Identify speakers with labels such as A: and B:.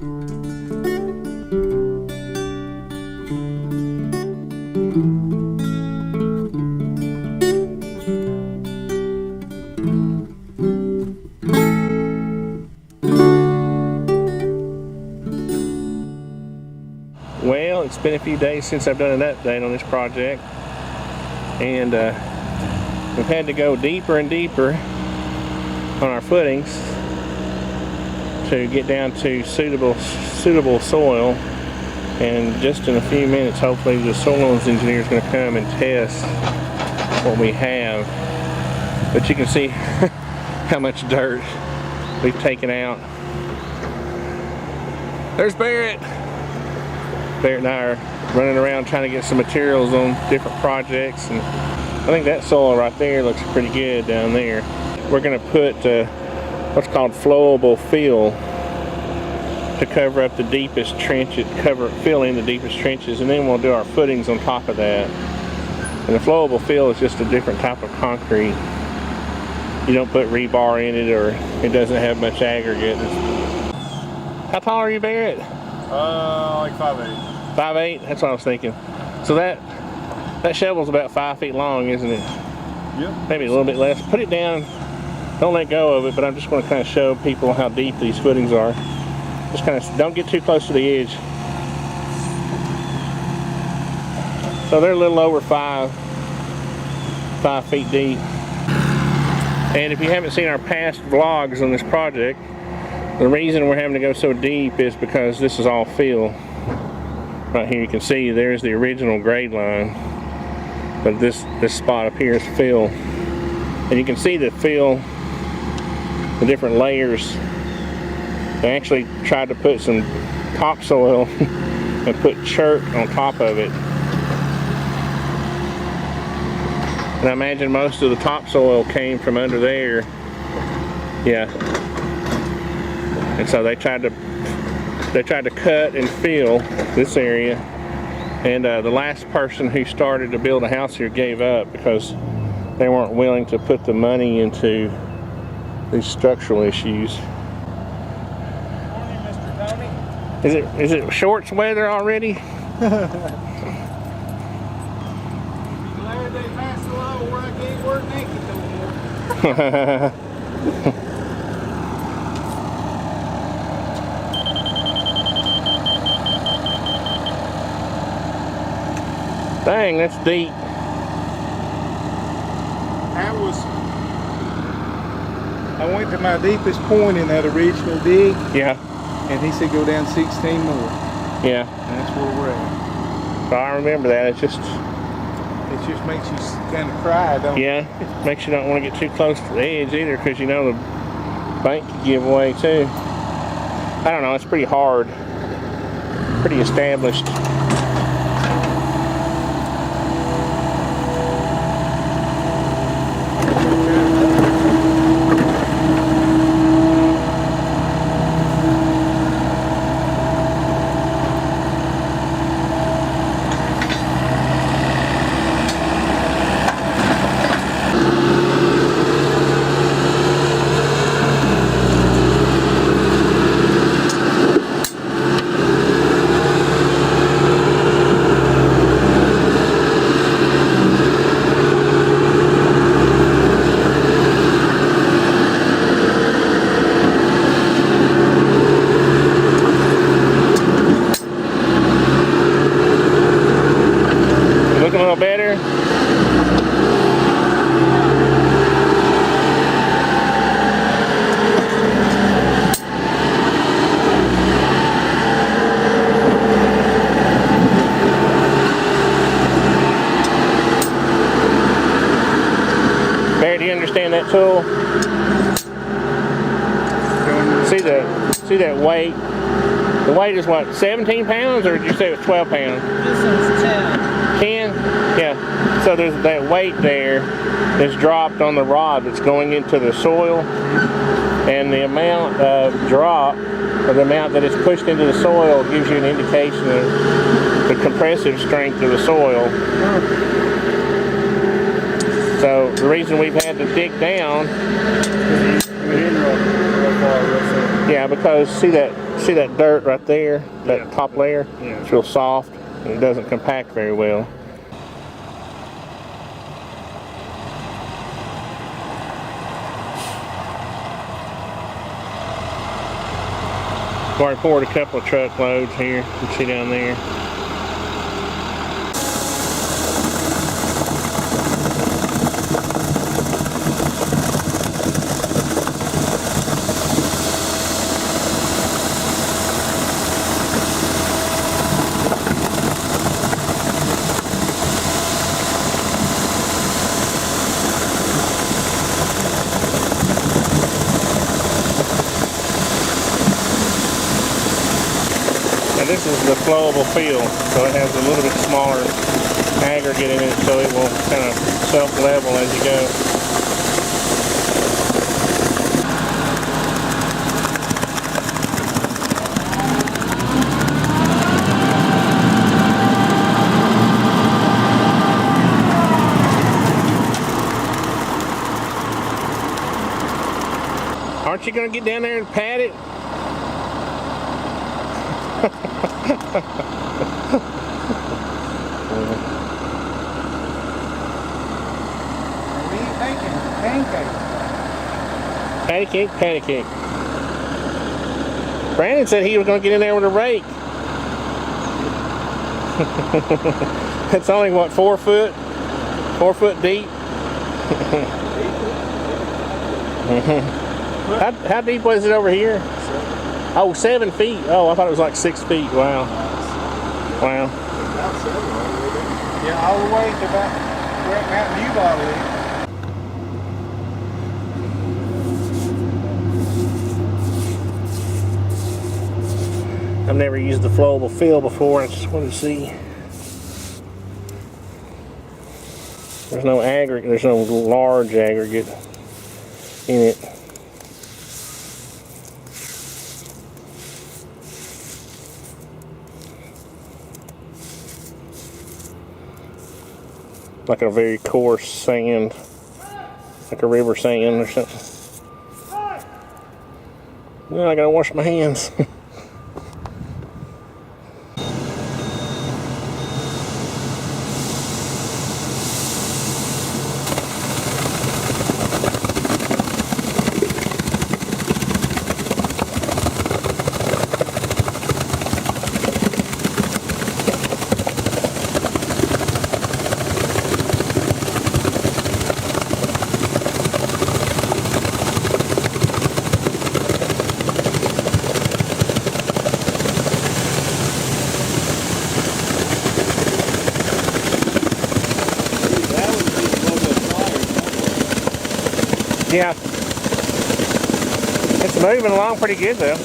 A: Well, it's been a few days since I've done an update on this project, and we've had to go deeper and deeper on our footings to get down to suitable soil. And just in a few minutes, hopefully the soils engineer is going to come and test what we have. But you can see how much dirt we've taken out. There's Barrett. Barrett and I are running around trying to get some materials on different projects, and I think that soil right there looks pretty good down there. We're going to put what's called flowable fill to cover up the deepest trenches, fill in the deepest trenches, and then we'll do our footings on top of that. And the flowable fill is just a different type of concrete. You don't put rebar in it, or it doesn't have much aggregate. How tall are you, Barrett?
B: Like 5'8".
A: 5'8"? That's what I was thinking. So that shovel's about 5 feet long, isn't it?
B: Yep.
A: Maybe a little bit less. Put it down. Don't let go of it, but I'm just going to kind of show people how deep these footings are. Just kind of don't get too close to the edge. So they're a little over 5 feet deep. And if you haven't seen our past vlogs on this project, the reason we're having to go so deep is because this is all fill. Right here you can see there's the original grade line, but this spot up here is fill. And you can see the fill, the different layers. They actually tried to put some topsoil and put chert on top of it. And I imagine most of the topsoil came from under there. Yeah. And so they tried to cut and fill this area, and the last person who started to build a house here gave up because they weren't willing to put the money into these structural issues.
B: Morning, Mr. Tony.
A: Is it shorts weather already?
B: Be glad they passed a law where I can't work naked no more.
A: Dang, that's deep.
B: I went to my deepest point in that original dig.
A: Yeah.
B: And he said go down 16 more.
A: Yeah.
B: And that's where we're at.
A: So I remember that. It just
B: makes you kind of cry, don't it?
A: Yeah. Makes you not want to get too close to the edge either, because you know the bank could give way too. I don't know. It's pretty hard. Pretty established. Looking a little better. Barry, do you understand that tool? See that weight? The weight is what, 17 pounds, or did you say it was 12 pounds?
C: This one's 10.
A: 10? Yeah. So there's that weight there that's dropped on the rod that's going into the soil, and the amount of drop, or the amount that it's pushed into the soil, gives you an indication of the compressive strength of the soil. So the reason we've had to dig down, yeah, because see See that dirt right there, that
B: Yeah.
A: top layer?
B: Yeah.
A: It's real soft and it doesn't compact very well. I've already poured a couple of truckloads here. You can see down there. Now this is the flowable fill, so it has a little bit smaller aggregate in it, so it will kind of self-level as you go. Aren't you going to get down there and pat it?
B: What are you thinking? Pancake.
A: Patty cake, patty cake. Brandon said he was going to get in there with a rake. It's only, what, 4 foot? 4 foot deep? How deep was it over here?
B: 7.
A: Oh, 7 feet. Oh, I thought it was like 6 feet. Wow. Wow.
B: About 7 all the way down. Yeah, all the way to about where Mountain View bottle is.
A: I've never used the flowable fill before. I just wanted to see. There's no aggregate. There's no large aggregate in it. Like a very coarse sand, like a river sand or something. Well, I gotta wash my hands. Yeah. It's moving along pretty good though.